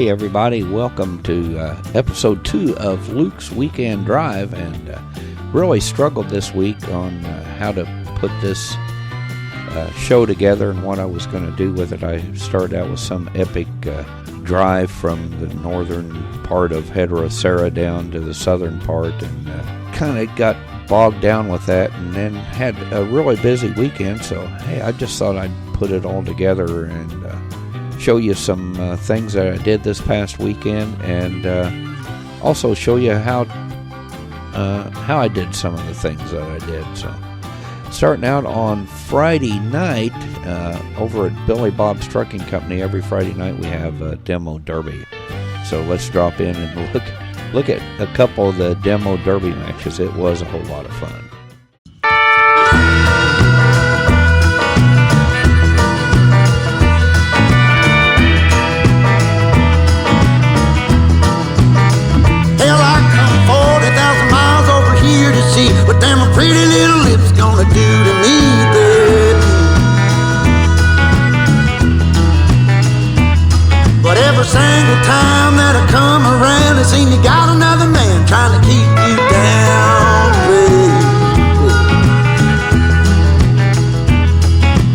Hey everybody, welcome to episode 2 of Luke's Weekend Drive, and really struggled this week on how to put this show together and what I was going to do with it. I started out with some epic drive from the northern part of Hedera down to the southern part, and kind of got bogged down with that, and then had a really busy weekend, so hey, I just thought I'd put it all together and show you some things that I did this past weekend, and also show you how I did some of the things that I did. So starting out on Friday night over at Billy Bob's Trucking Company, every Friday night we have a demo derby. So let's drop in and look at a couple of the demo derby matches. It was a whole lot of fun. See what them pretty little lips gonna do to me, baby. But every single time that I come around, it seems you got another man trying to keep you down, baby.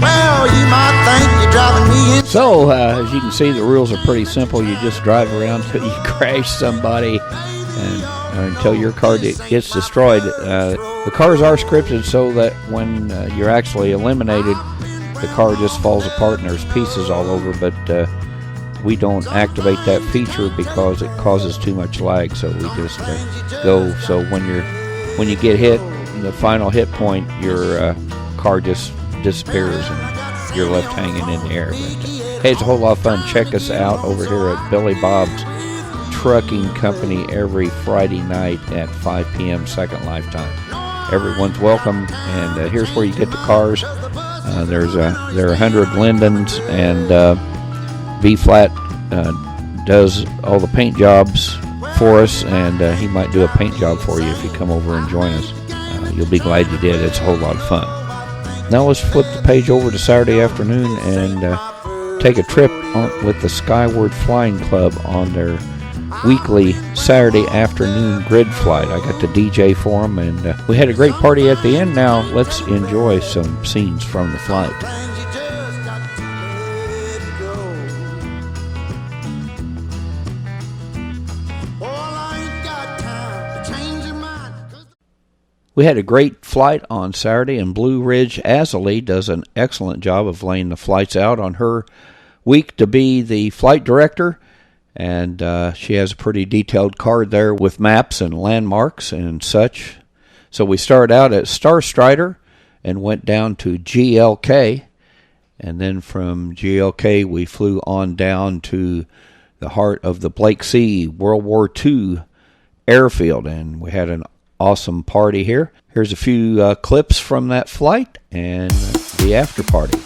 Well, you might think you're driving me in. So, as you can see, the rules are pretty simple. You just drive around till you crash somebody and until your car gets destroyed. The cars are scripted so that when you're actually eliminated, the car just falls apart and there's pieces all over, but we don't activate that feature because it causes too much lag, so we just go. So when you get hit, the final hit point, your car just disappears and you're left hanging in the air. But hey, it's a whole lot of fun. Check us out over here at Billy Bob's Trucking Company every Friday night at 5 p.m. Second Lifetime. Everyone's welcome, and here's where you get the cars. There are 100 Lindens, and B-Flat does all the paint jobs for us, and he might do a paint job for you if you come over and join us. You'll be glad you did. It's a whole lot of fun. Now let's flip the page over to Saturday afternoon and take a trip with the Skyward Flying Club on their weekly Saturday afternoon grid flight. I got to DJ for them, and we had a great party at the end. Now let's enjoy some scenes from the flight. We had a great flight on Saturday, and Blue Ridge Azalea does an excellent job of laying the flights out on her week to be the flight director. And she has a pretty detailed card there with maps and landmarks and such. So we started out at Star Strider and went down to GLK. And then from GLK we flew on down to the heart of the Blake C World War II airfield. And we had an awesome party here. Here's a few clips from that flight and the after party.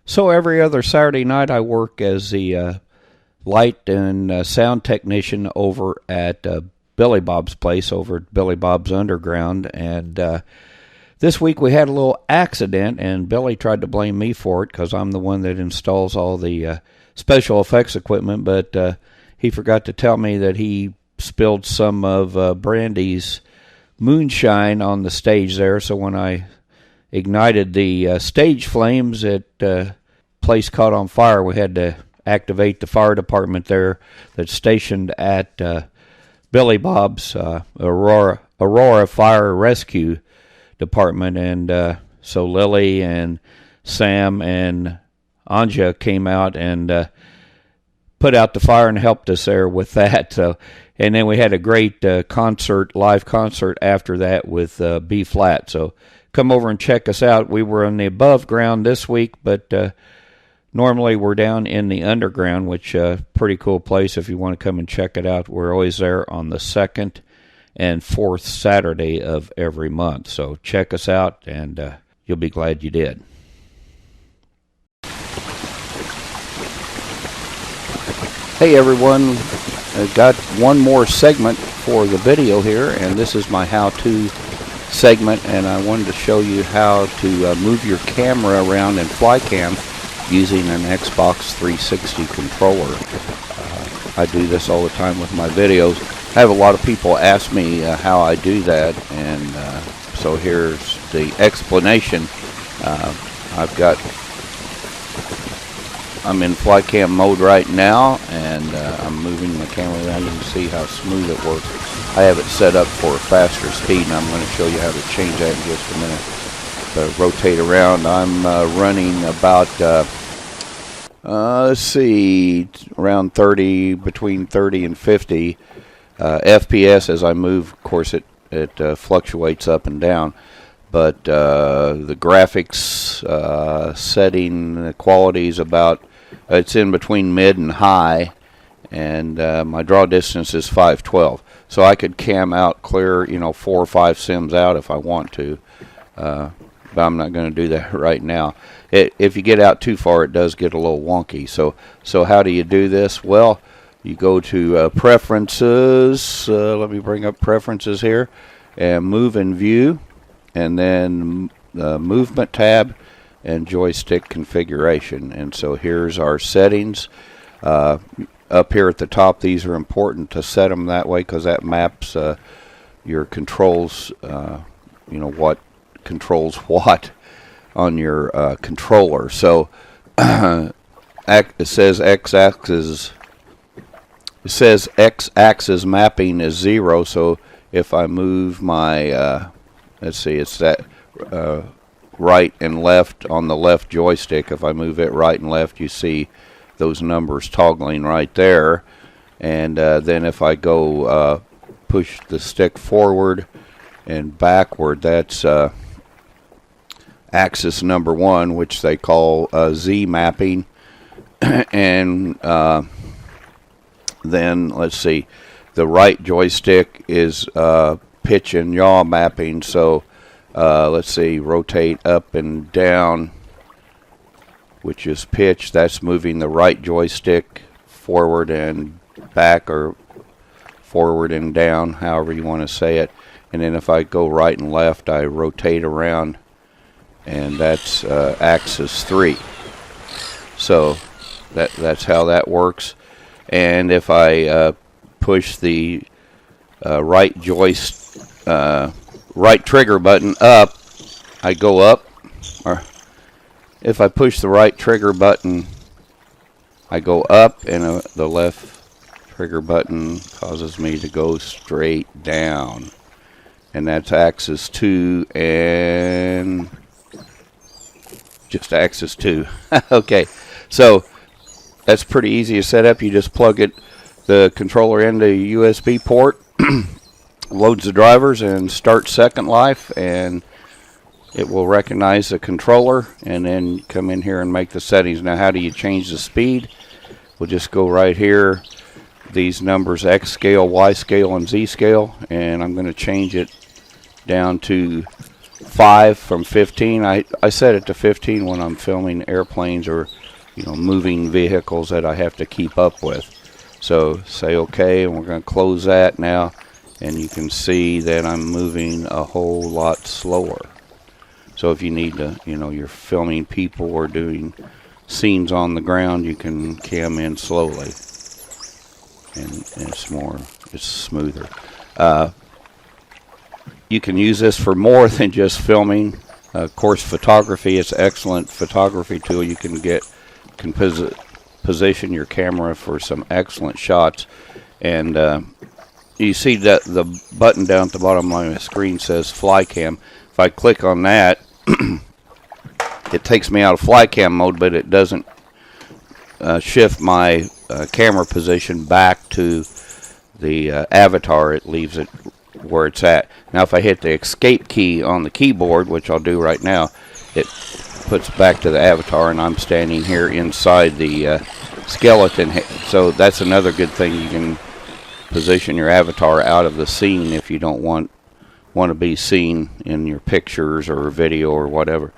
So every other Saturday night I work as the light and sound technician over at Billy Bob's place, over at Billy Bob's Underground. And this week we had a little accident, and Billy tried to blame me for it because I'm the one that installs all the special effects equipment, but he forgot to tell me that he spilled some of Brandy's moonshine on the stage there. So when I ignited the stage flames, place caught on fire. We had to activate the fire department there that's stationed at Billy Bob's Aurora Fire Rescue Department. And so Lily and Sam and Anja came out and put out the fire and helped us there with that. So, and then we had a great live concert after that with B Flat. So come over and check us out. We were on the above ground this week, but normally we're down in the underground, which pretty cool place if you want to come and check it out. We're always there on the second and fourth Saturday of every month. So check us out, and you'll be glad you did. Hey everyone, I've got one more segment for the video here, and this is my how-to segment, and I wanted to show you how to move your camera around in Flycam using an Xbox 360 controller. I do this all the time with my videos. I have a lot of people ask me how I do that, and so here's the explanation. I'm in Flycam mode right now, and I'm moving the camera around. You can see how smooth it works. I have it set up for a faster speed, and I'm going to show you how to change that in just a minute. Rotate around. I'm running about, let's see, around 30, between 30 and 50 FPS as I move. Of course, it fluctuates up and down. But the graphics setting, the quality is about, it's in between mid and high, and my draw distance is 512. So I could cam out clear, 4 or 5 sims out if I want to, but I'm not going to do that right now. If you get out too far, it does get a little wonky. So how do you do this? Well, you go to Preferences. Let me bring up Preferences here, and Move and View, and then the Movement tab and Joystick Configuration. And so here's our settings. Up here at the top, these are important to set them that way because that maps your controls, what controls what on your controller. So it says x-axis. It says x-axis mapping is 0. So if I move my let's see, it's that right and left on the left joystick. If I move it right and left, you see those numbers toggling right there. And then if I go push the stick forward and backward, that's axis number 1, which they call Z mapping. And then let's see, the right joystick is pitch and yaw mapping. So let's see, rotate up and down, which is pitch. That's moving the right joystick forward and back, or forward and down, however you want to say it. And then if I go right and left, I rotate around, and that's axis 3. So that's how that works. And if I push the right trigger button up, I go up. Or if I push the right trigger button, I go up, and the left trigger button causes me to go straight down. And that's axis 2 and just axis 2. Okay, so that's pretty easy to set up. You just plug the controller into a USB port, loads the drivers, and starts Second Life, and it will recognize the controller, and then come in here and make the settings. Now, how do you change the speed? We'll just go right here, these numbers, X scale, Y scale, and Z scale, and I'm going to change it down to 5 from 15. I set it to 15 when I'm filming airplanes or moving vehicles that I have to keep up with. So say OK, and we're going to close that now, and you can see that I'm moving a whole lot slower. So if you need to, you're filming people or doing scenes on the ground, you can cam in slowly, and it's smoother. You can use this for more than just filming. Of course, photography is an excellent photography tool. You can position your camera for some excellent shots. And you see that the button down at the bottom of my screen says fly cam. If I click on that, it takes me out of fly cam mode, but it doesn't shift my camera position back to the avatar. It leaves it where it's at. Now if I hit the escape key on the keyboard, which I'll do right now, it puts back to the avatar, and I'm standing here inside the skeleton. So that's another good thing. You can position your avatar out of the scene if you don't want to be seen in your pictures or video or whatever.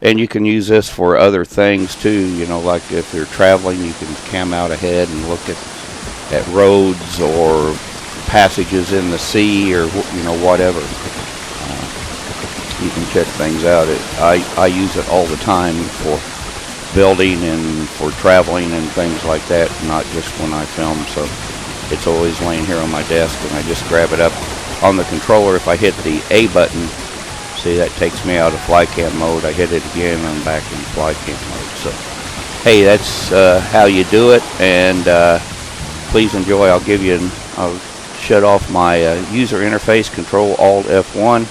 And you can use this for other things too, like if you're traveling, you can cam out ahead and look at roads or passages in the sea, or whatever. You can check things out. I use it all the time for building and for traveling and things like that, not just when I film. So it's always laying here on my desk, and I just grab it up on the controller. If I hit the A button, see, that takes me out of fly cam mode. I hit it again, and I'm back in fly cam mode. So hey, that's how you do it, and please enjoy. I'll shut off my user interface, Control Alt F1,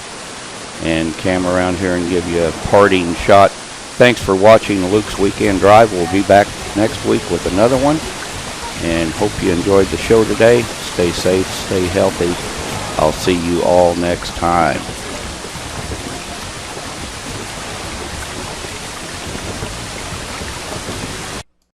and cam around here and give you a parting shot. Thanks for watching Luke's Weekend Drive. We'll be back next week with another one, and hope you enjoyed the show today. Stay safe, stay healthy. I'll see you all next time.